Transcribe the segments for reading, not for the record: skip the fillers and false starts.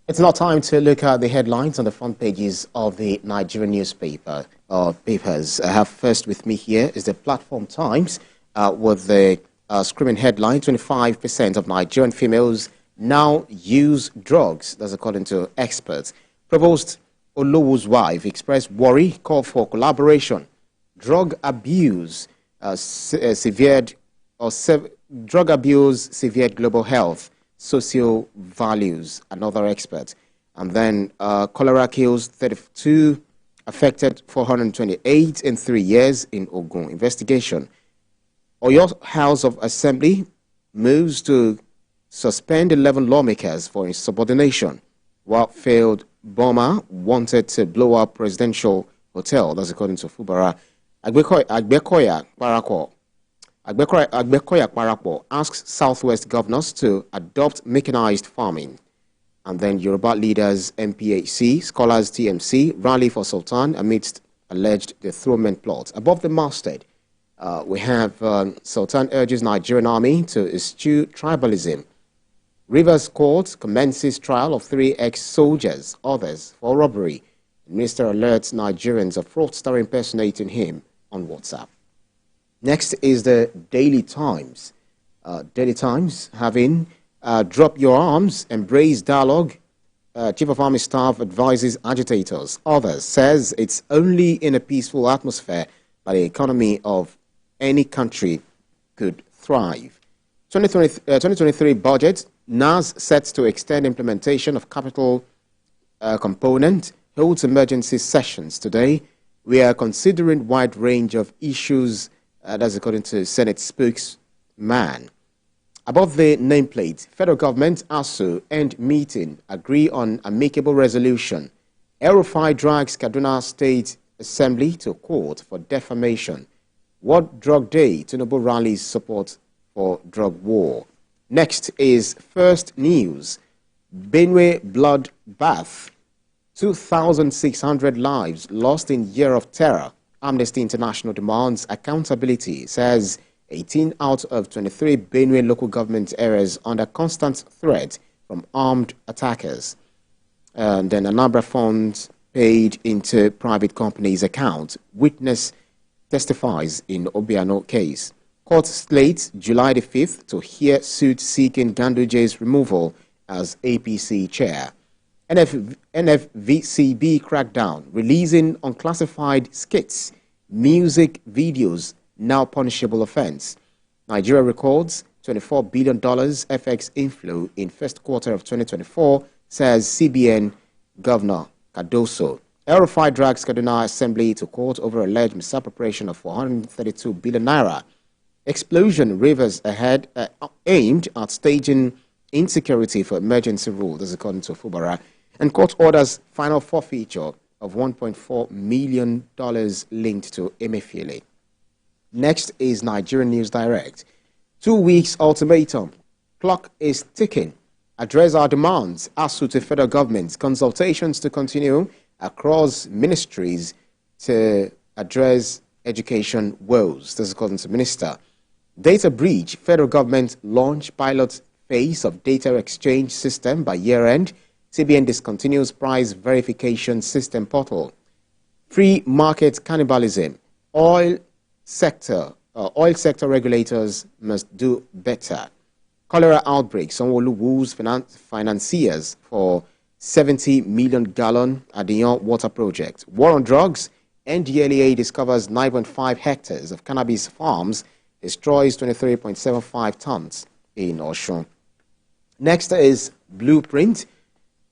It's now time to look at the headlines on the front pages of the Nigerian papers. I have first with me here is the Platform Times with the screaming headline, 25% of Nigerian females now use drugs. That's according to experts. Provost Olowo's wife expressed worry, call for collaboration. Drug abuse severed global health, social values, another expert. And then cholera kills 32, affected 428 in 3 years in Ogun. Investigation. Oyo House of Assembly moves to suspend 11 lawmakers for insubordination, while failed bomber wanted to blow up presidential hotel. That's according to Fubara. Agbekoya Parapo asks Southwest governors to adopt mechanized farming. And then Yoruba leaders MPHC, scholars TMC, rally for Sultan amidst alleged dethronement plots. Above the masthead, we have Sultan urges Nigerian army to eschew tribalism. Rivers Court commences trial of 3 ex-soldiers, others for robbery. Minister alerts Nigerians of fraudster impersonating him on WhatsApp. Next is the Daily Times. Daily Times having drop your arms, embrace dialogue. Chief of Army Staff advises agitators. Others says it's only in a peaceful atmosphere that the economy of any country could thrive. 2023 budget, NAS sets to extend implementation of capital component, holds emergency sessions today. We are considering wide range of issues, that's according to Senate spokesman. Above the nameplate, federal government, ASU, end meeting, agree on amicable resolution. El-Rufai drags Kaduna State Assembly to court for defamation. World Drug Day, Tinubu rallies support for drug war. Next is First News. Benue bloodbath. 2,600 lives lost in year of terror. Amnesty International demands accountability, says 18 out of 23 Benue local government areas under constant threat from armed attackers. And then a number of funds paid into private companies' account. Witness testifies in Obiano case. Court slates July the 5th to hear suit seeking Ganduje's removal as APC chair. NFVCB crackdown, releasing unclassified skits, music videos, now punishable offense. Nigeria records $24 billion FX inflow in first quarter of 2024, says CBN Governor Cardoso. El-Rufai drags Kaduna Assembly to court over alleged misappropriation of 432 billion naira. Explosion rivers ahead aimed at staging insecurity for emergency rule, this is according to Fubara. And court orders final forfeiture of $1.4 million linked to Emefiele. Next is Nigerian News Direct. 2 weeks ultimatum. Clock is ticking. Address our demands. ASU to federal government. Consultations to continue across ministries to address education woes. This is according to Minister. Data breach. Federal government launch pilot phase of data exchange system by year end. CBN discontinues price verification system portal. Free market cannibalism. Oil sector regulators must do better. Cholera outbreak. Sanwo-Olu woos financiers for 70 million gallon Adiyon water project. War on drugs. NDLEA discovers 9.5 hectares of cannabis farms, destroys 23.75 tons in Osun. Next is Blueprint.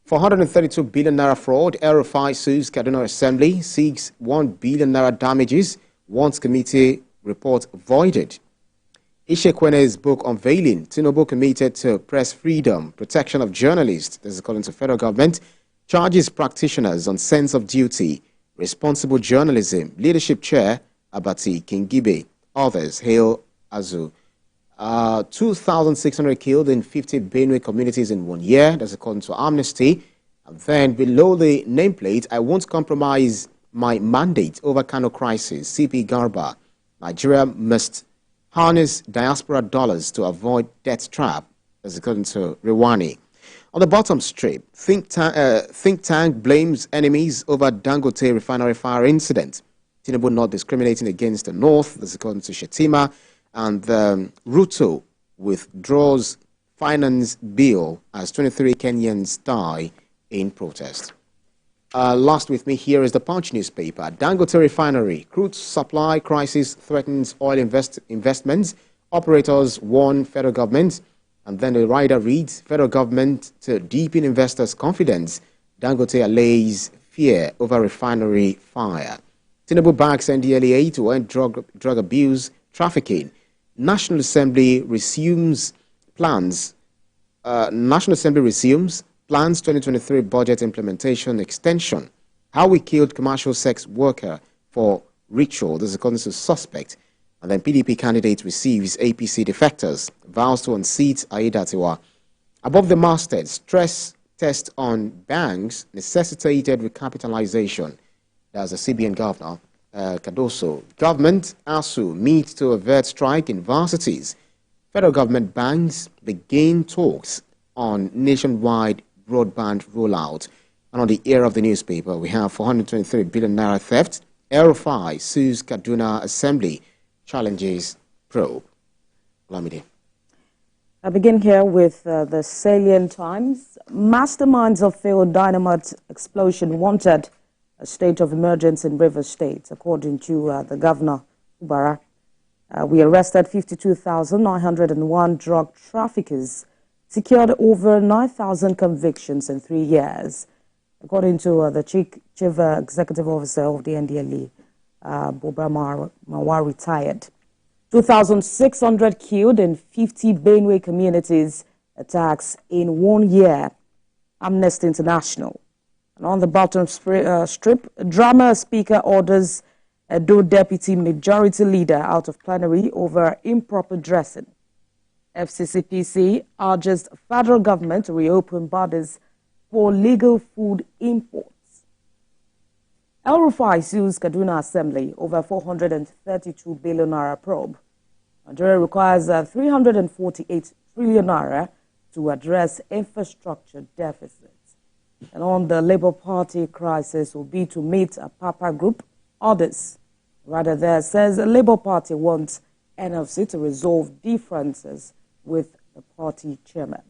432 billion naira fraud. El-Rufai sues Kaduna Assembly, seeks 1 billion naira damages, wants committee report voided. Ishekwene's book unveiling. Tinubu committed to press freedom, protection of journalists, this is according to federal government, charges practitioners on sense of duty, responsible journalism, leadership chair, Abati Kingibe. Others hail Azu. 2,600 killed in 50 Benue communities in 1 year. That's according to Amnesty. And then below the nameplate, I won't compromise my mandate over Kano crisis. CP Garba. Nigeria must harness diaspora dollars to avoid debt trap. That's according to Rewani. On the bottom strip, think tank blames enemies over Dangote refinery fire incident. Tinubu not discriminating against the North, this is according to Shetima, and Ruto withdraws finance bill as 23 Kenyans die in protest. Last with me here is the Punch newspaper. Dangote refinery, crude supply crisis threatens oil investments. Operators warn federal government. And then the rider reads, federal government to deepen investors' confidence. Dangote allays fear over refinery fire. Tinubu backs NDLEA to end drug abuse trafficking. National Assembly resumes plans. National Assembly resumes plans 2023 budget implementation extension. How we killed commercial sex worker for ritual. This is according to suspect. And then PDP candidate receives APC defectors, vows to unseat Aiyedatiwa. Above the masthead, stress test on banks necessitated recapitalization. That's the CBN governor, Cardoso. Government, ASU, meet to avert strike in varsities. Federal government banks begin talks on nationwide broadband rollout. And on the air of the newspaper, we have 423 billion naira theft. Aerofy sues Kaduna Assembly. Challenges probe. Lamide. I begin here with the salient times. Masterminds of failed dynamite explosion wanted a state of emergency in Rivers State, according to the governor, Ubara. We arrested 52,901 drug traffickers, secured over 9,000 convictions in 3 years, according to the chief executive officer of the NDLE. Bobra Mawar retired. 2,600 killed in 50 Benue communities attacks in 1 year. Amnesty International. And on the bottom strip, drama speaker orders Edo deputy majority leader out of plenary over improper dressing. FCCPC urges federal government to reopen borders for legal food imports. El-Rufai sues Kaduna Assembly over 432 billion naira probe. Nigeria requires 348 trillion naira to address infrastructure deficits. And on the Labour Party crisis will be to meet a Papa group. Others, rather there, says the Labour Party wants NLC to resolve differences with the party chairman.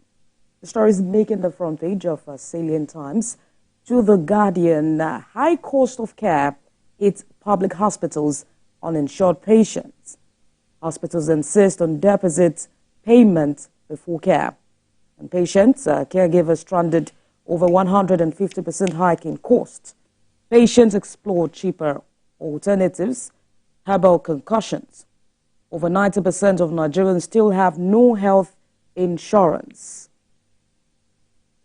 The story is making the front page of Salient Times. To The Guardian, high cost of care hits public hospitals on uninsured patients. Hospitals insist on deposit payment before care. And patients, caregivers stranded over 150% hike in cost. Patients explore cheaper alternatives, herbal concussions. Over 90% of Nigerians still have no health insurance.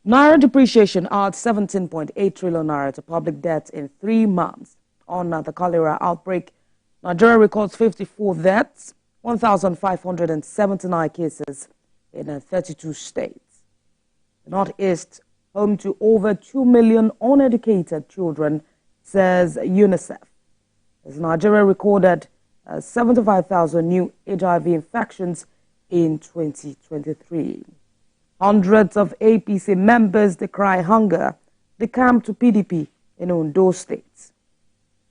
Naira depreciation adds 17.8 trillion naira to public debt in 3 months. On the cholera outbreak, Nigeria records 54 deaths, 1,579 cases in 32 states. The Northeast, home to over 2 million uneducated children, says UNICEF. As Nigeria recorded 75,000 new HIV infections in 2023. Hundreds of APC members decry hunger. They come to PDP in Ondo State.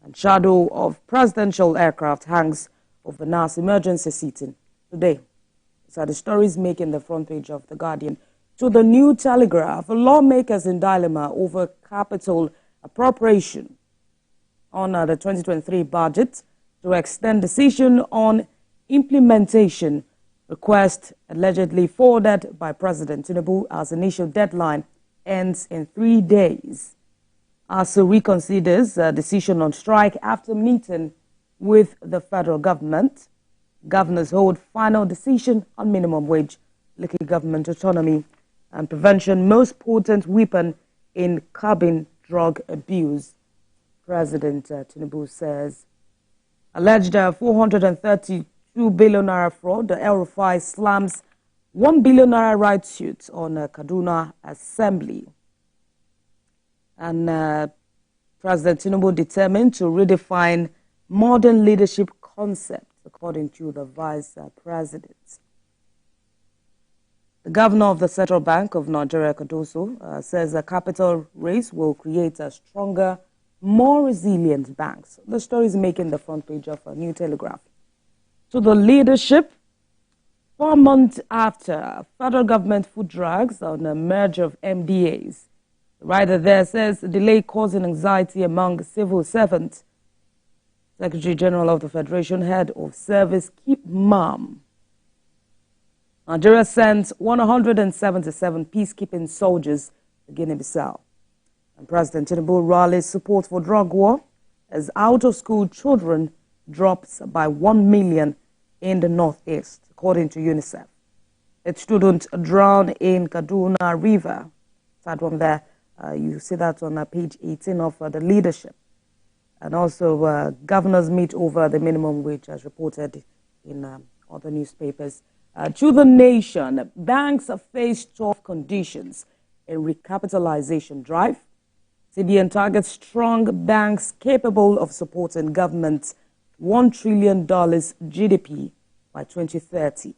And shadow of presidential aircraft hangs over NAS emergency seating today. So the stories making the front page of The Guardian. To the New Telegraph, lawmakers in dilemma over capital appropriation on the 2023 budget to extend decision on implementation. Request allegedly forwarded by President Tinubu as initial deadline ends in 3 days. ASU reconsiders a decision on strike after meeting with the federal government. Governors hold final decision on minimum wage, local government autonomy, and prevention most potent weapon in curbing drug abuse. President Tinubu says alleged 432 billion naira fraud. The El-Rufai slams 1 billion naira right suit on Kaduna Assembly. And President Tinubu determined to redefine modern leadership concept, according to the Vice President. The governor of the Central Bank of Nigeria, Cardoso, says a capital raise will create a stronger, more resilient banks. The story is making the front page of a New Telegraph. To the leadership, 4 months after federal government food drags on a merger of MDAs. The writer there says the delay causing anxiety among civil servants. Secretary General of the Federation, Head of Service, keep mum. Nigeria sends 177 peacekeeping soldiers to Guinea-Bissau. And President Tinubu rallies support for drug war as out-of-school children drops by 1 million in the northeast, according to UNICEF. A student drowned in Kaduna River. That one there, you see that on page 18 of the leadership. And also, governors meet over the minimum wage, as reported in other newspapers. To the nation, banks face tough conditions in recapitalization drive. CBN targets strong banks capable of supporting government's $1 trillion GDP by 2030.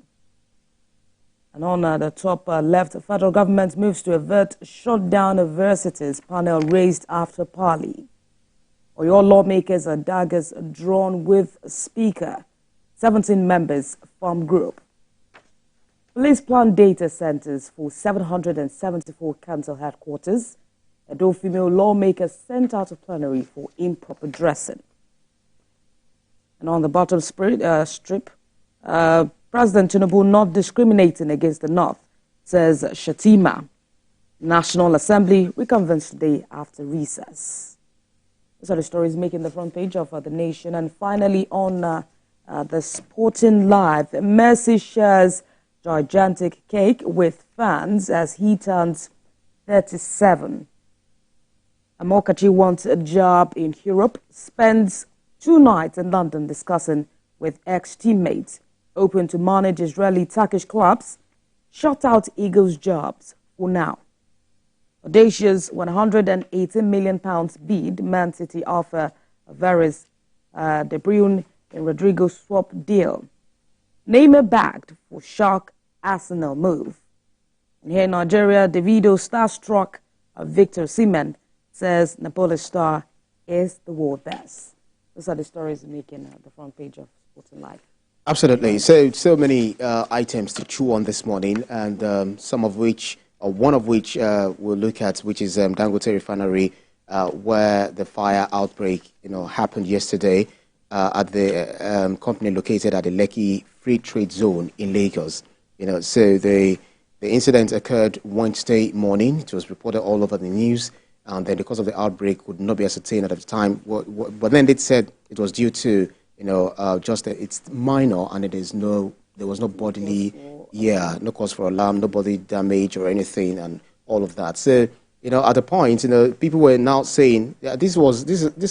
And on the top left, the federal government moves to avert shutdown of universities, panel raised after parley. Oyo lawmakers and daggers drawn with speaker. 17 members form group. Police plan data centers for 774 council headquarters. Edo female lawmakers sent out a plenary for improper dressing. And on the bottom strip, President Tinubu not discriminating against the North, says Shatima. National Assembly reconvenes today after recess. These are the stories making the front page of The Nation. And finally, on the Sporting Live, Messi shares gigantic cake with fans as he turns 37. Amokachi wants a job in Europe, spends 2 nights in London discussing with ex-teammates, open to manage Israeli-Turkish clubs, shut out Eagles' jobs for now. Audacious £180 million bid, Man City offer Varys De Bruyne in Rodrigo's swap deal. Neymar bagged for shock Arsenal move. And here in Nigeria, Davido starstruck Victor Osimhen says Napoli star is the world best. Those are the stories making the front page of Sporting Life. Absolutely. So many items to chew on this morning, and some of which, or one of which we'll look at, which is Dangote Refinery, where the fire outbreak, happened yesterday at the company located at the Lekki Free Trade Zone in Lagos. So the incident occurred Wednesday morning. It was reported all over the news, and then because of the outbreak, could not be ascertained at the time. But then they said it was due to just it's minor, and there was no bodily, no cause for alarm, no body damage or anything, and all of that. So at the point, people were now saying this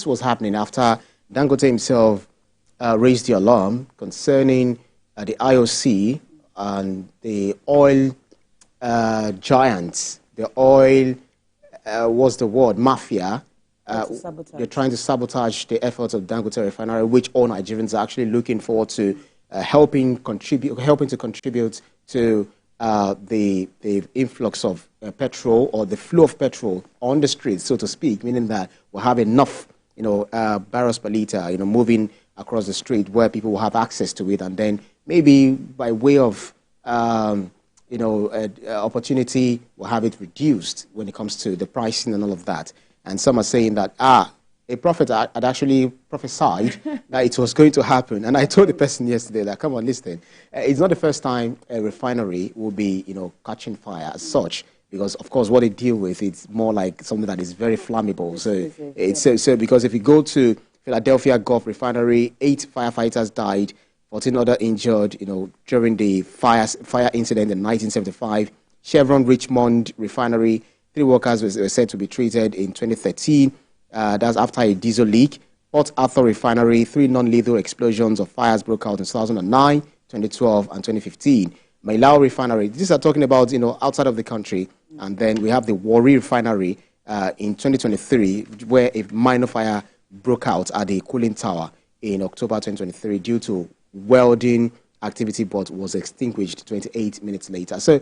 was happening after Dangote himself raised the alarm concerning the IOC and the oil giants, the oil, what's the word, mafia. They're trying to sabotage the efforts of Dangote Refinery, which all Nigerians are actually looking forward to helping to contribute to the influx of petrol, or the flow of petrol on the streets, so to speak, meaning that we'll have enough barrels per liter, moving across the street where people will have access to it, and then maybe by way of opportunity, we'll have it reduced when it comes to the pricing and all of that. And some are saying that, a prophet had actually prophesied that it was going to happen. And I told the person yesterday that, come on, listen, it's not the first time a refinery will be, catching fire as such, because, of course, what they deal with, it's more like something that is very flammable. So because if you go to Philadelphia Gulf Refinery, 8 firefighters died, 14 others injured, during the fire incident in 1975. Chevron Richmond Refinery, 3 workers were said to be treated in 2013. That's after a diesel leak. Port Arthur Refinery, 3 non-lethal explosions of fires broke out in 2009, 2012, and 2015. Mailao Refinery, these are talking about, outside of the country. And then we have the Warri Refinery in 2023, where a minor fire broke out at the cooling tower in October 2023 due to welding activity, but was extinguished 28 minutes later. So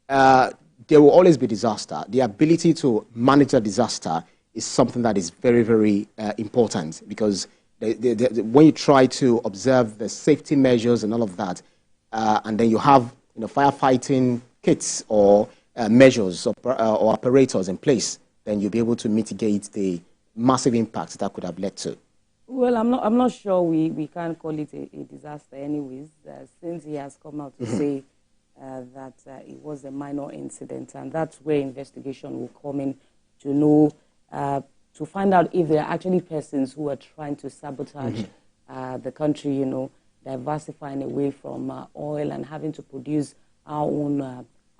there will always be disaster. The ability to manage a disaster is something that is very, very important, because when you try to observe the safety measures and all of that, and then you have firefighting kits or measures or apparatus in place, then you'll be able to mitigate the massive impacts that could have led to. Well, I'm not sure we can call it a disaster anyways, since he has come out to say that it was a minor incident, and that's where investigation will come in to know, to find out if there are actually persons who are trying to sabotage the country, diversifying away from oil and having to produce our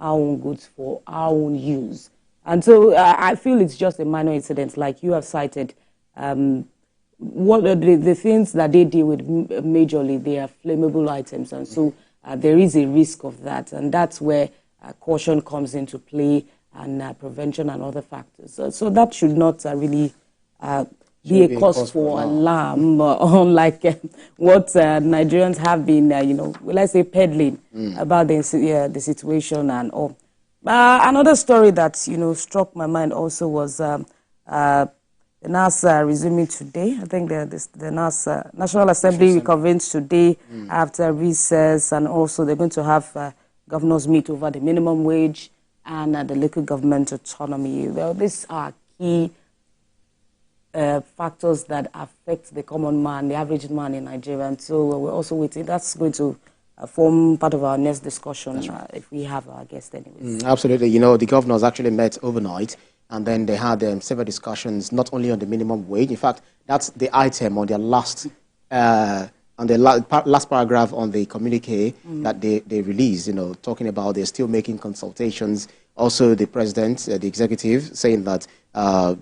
own goods for our own use. And so I feel it's just a minor incident, like you have cited. What are the things that they deal with majorly? They are flammable items, and so there is a risk of that, and that's where caution comes into play, and prevention and other factors. So that should not really be a cause for alarm, unlike what Nigerians have been, let's say, peddling about the situation and all. Another story that, struck my mind also was the NAS resuming today. I think the NAS National Assembly reconvenes today after recess, and also they're going to have governors meet over the minimum wage and the local government autonomy. Well, these are key factors that affect the common man, the average man in Nigeria. And so we're also waiting. That's going to form part of our next discussion if we have our guest anyways. Absolutely. The governors actually met overnight, and then they had several discussions, not only on the minimum wage. In fact, that's the item on their last last paragraph on the communique that they released, talking about they're still making consultations. Also, the president, the executive, saying that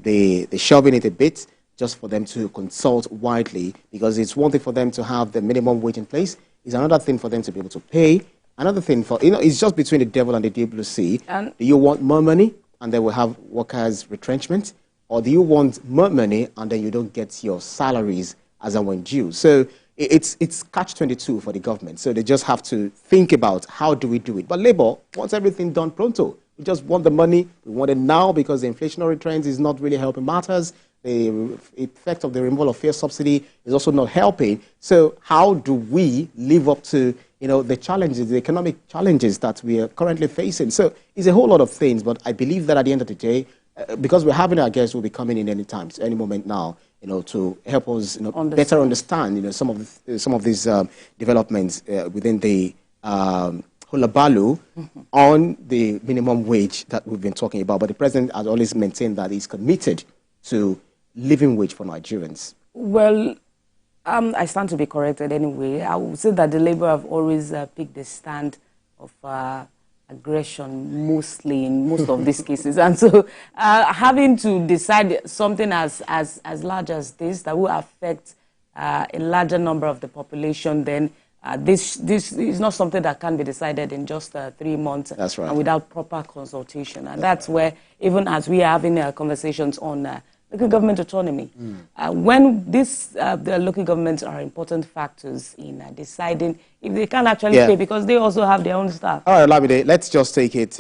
they're shoving it a bit just for them to consult widely, because it's one thing for them to have the minimum wage in place. It's another thing for them to be able to pay. Another thing for, it's just between the devil and the WC. And do you want more money and then we'll have workers' retrenchment? Or do you want more money and then you don't get your salaries as and when due? So it's catch-22 for the government. So they just have to think about how do we do it. But Labour wants everything done pronto. We just want the money. We want it now because the inflationary trends is not really helping matters. The effect of the removal of fuel subsidy is also not helping. So how do we live up to the challenges, the economic challenges that we are currently facing? So it's a whole lot of things, but I believe that at the end of the day, because we're having our guests will be coming in any moment now, to help us better understand some of these developments within the Hulabalu on the minimum wage that we've been talking about. But the president has always maintained that he's committed to living wage for Nigerians. Well, I stand to be corrected anyway. I would say that the Labour have always picked the stand of aggression, mostly in most of these cases. And so having to decide something as large as this that will affect a larger number of the population, then this is not something that can be decided in just 3 months. That's right. And without proper consultation. And that's where, even as we are having conversations on local government autonomy, when the local governments are important factors in deciding if they can actually pay, because they also have their own staff. All right, Lamide, let's just take it